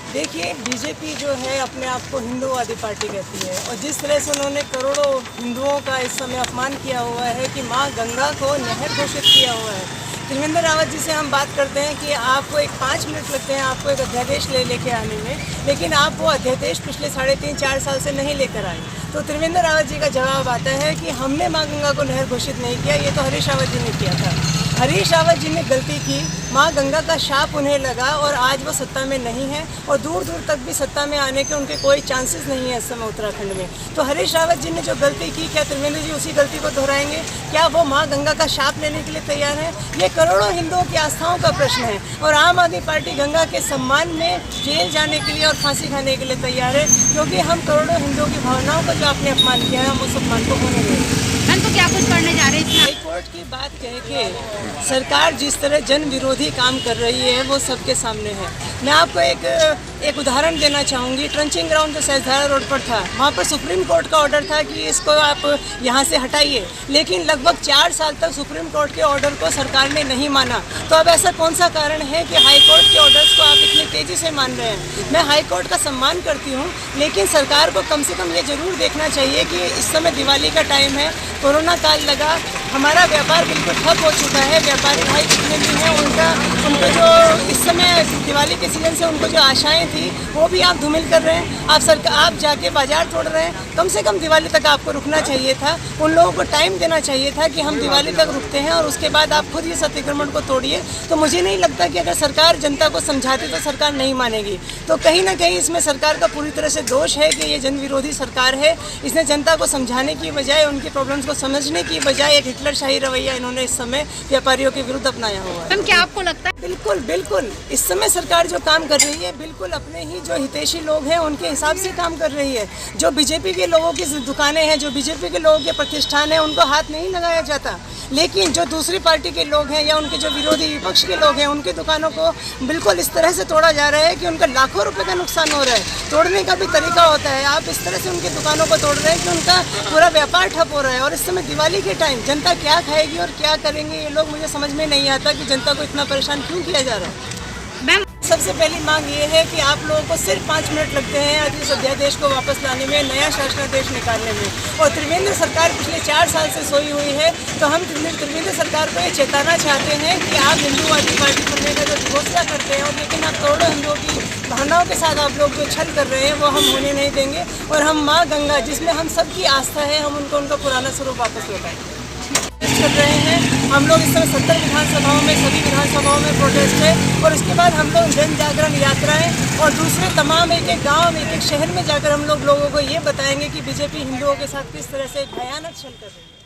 देखिए, बीजेपी जो है अपने आप को हिंदूवादी पार्टी कहती है और जिस तरह से उन्होंने करोड़ों हिंदुओं का इस समय अपमान किया हुआ है कि माँ गंगा को नहर घोषित किया हुआ है। त्रिवेंद्र रावत जी से हम बात करते हैं कि आपको एक 5 मिनट लगते हैं आपको एक अध्यादेश लेके आने में, लेकिन आप वो अध्यादेश पिछले 3.5-4 साल से नहीं लेकर आए। तो त्रिवेंद्र रावत जी का जवाब आता है कि हमने माँ गंगा को नहर घोषित नहीं किया, ये तो हरीश रावत जी ने किया था। हरीश रावत जी ने गलती की, माँ गंगा का शाप उन्हें लगा और आज वो सत्ता में नहीं है और दूर दूर तक भी सत्ता में आने के उनके कोई चांसेस नहीं है इस समय उत्तराखंड में। तो हरीश रावत जी ने जो गलती की, क्या त्रिवेंद्र जी उसी गलती को दोहराएंगे? क्या वो माँ गंगा का शाप लेने के लिए तैयार हैं? ये करोड़ों हिंदुओं की आस्थाओं का प्रश्न है और आम आदमी पार्टी गंगा के सम्मान में जेल जाने के लिए और फांसी खाने के लिए तैयार है, क्योंकि हम करोड़ों हिंदुओं की भावनाओं को जो आपने अपमान किया है हम उस अपमान को होने देंगे। मैम, तो क्या कुछ करने जा रहे हैं? हाई कोर्ट की बात कह के सरकार जिस तरह जन विरोधी काम कर रही है वो सबके सामने है। मैं आपको एक उदाहरण देना चाहूँगी। ट्रंचिंग ग्राउंड जो सहजधारा रोड पर था, वहाँ पर सुप्रीम कोर्ट का ऑर्डर था कि इसको आप यहाँ से हटाइए, लेकिन लगभग 4 साल तक सुप्रीम कोर्ट के ऑर्डर को सरकार ने नहीं माना। तो अब ऐसा कौन सा कारण है कि हाई कोर्ट के ऑर्डर्स को आप इतनी तेज़ी से मान रहे हैं? मैं हाई कोर्ट का सम्मान करती हूँ, लेकिन सरकार को कम से कम ये ज़रूर देखना चाहिए कि इस समय दिवाली का टाइम है, कोरोना काल लगा, हमारा व्यापार बिल्कुल ठप हो चुका है। व्यापारी भाई जितने भी हैं उनको जो इस समय दिवाली के सीजन से उनको जो आशाएं थी वो भी आप धूमिल कर रहे हैं। आप जाके बाजार तोड़ रहे हैं। कम से कम दिवाली तक आपको रुकना चाहिए था, उन लोगों को टाइम देना चाहिए था कि हम दिवाली तक रुकते हैं और उसके बाद आप खुद इस अतिक्रमण को तोड़िए। तो मुझे नहीं लगता कि अगर सरकार जनता को समझाती तो सरकार नहीं मानेगी। तो कहीं ना कहीं इसमें सरकार का पूरी तरह से दोष है कि ये जन विरोधी सरकार है। इसने जनता को समझाने की बजाय, उनकी प्रॉब्लम्स को समझने की बजाय एक हिटलरशाही रवैया इन्होंने इस समय व्यापारियों के विरुद्ध अपनाया हुआ है। क्या आपको लगता है? बिल्कुल इस समय सरकार जो काम कर रही है बिल्कुल अपने ही जो हितैषी लोग हैं उनके हिसाब से काम कर रही है। जो बीजेपी के लोगों की दुकानें हैं, जो बीजेपी के लोगों के प्रतिष्ठान हैं, उनको हाथ नहीं लगाया जाता। लेकिन जो दूसरी पार्टी के लोग हैं या उनके जो विरोधी विपक्ष के लोग हैं उनकी दुकानों को बिल्कुल इस तरह से तोड़ा जा रहा है कि उनका लाखों रुपए का नुकसान हो रहा है। तोड़ने का भी तरीका होता है। आप इस तरह से उनकी दुकानों को तोड़ रहे हैं कि उनका पूरा व्यापार ठप हो रहा है। और इस समय दिवाली के टाइम जनता क्या खाएगी और क्या करेंगे ये लोग, मुझे समझ में नहीं आता कि जनता को इतना परेशान क्यों किया जा रहा है। मैम, सबसे पहली मांग ये है कि आप लोगों को सिर्फ 5 मिनट लगते हैं इस अध्यादेश को वापस लाने में, नया शासनादेश निकालने में। और त्रिवेंद्र सरकार पिछले 4 साल से सोई हुई है। तो हम त्रिवेंद्र सरकार को ये चेताना चाहते हैं कि आप हिंदूवादी पार्टी बनने का जो घोषणा करते हैं और लेकिन आप करोड़ों हिंदुओं की भावनाओं के साथ आप लोग जो छल कर रहे हैं वो हम होने नहीं देंगे। और हम माँ गंगा जिसमें हम सबकी आस्था है, हम उनका पुराना स्वरूप वापस लौटाएंगे। कर रहे हैं हम लोग इस समय 70 विधानसभाओं में, सभी विधानसभाओं में प्रोटेस्ट है और उसके बाद हम लोग जन जागरण यात्राएं और दूसरे तमाम एक गांव में, एक शहर में जाकर हम लोगों को ये बताएंगे कि बीजेपी हिंदुओं के साथ किस तरह से भयानक छल कर रही है।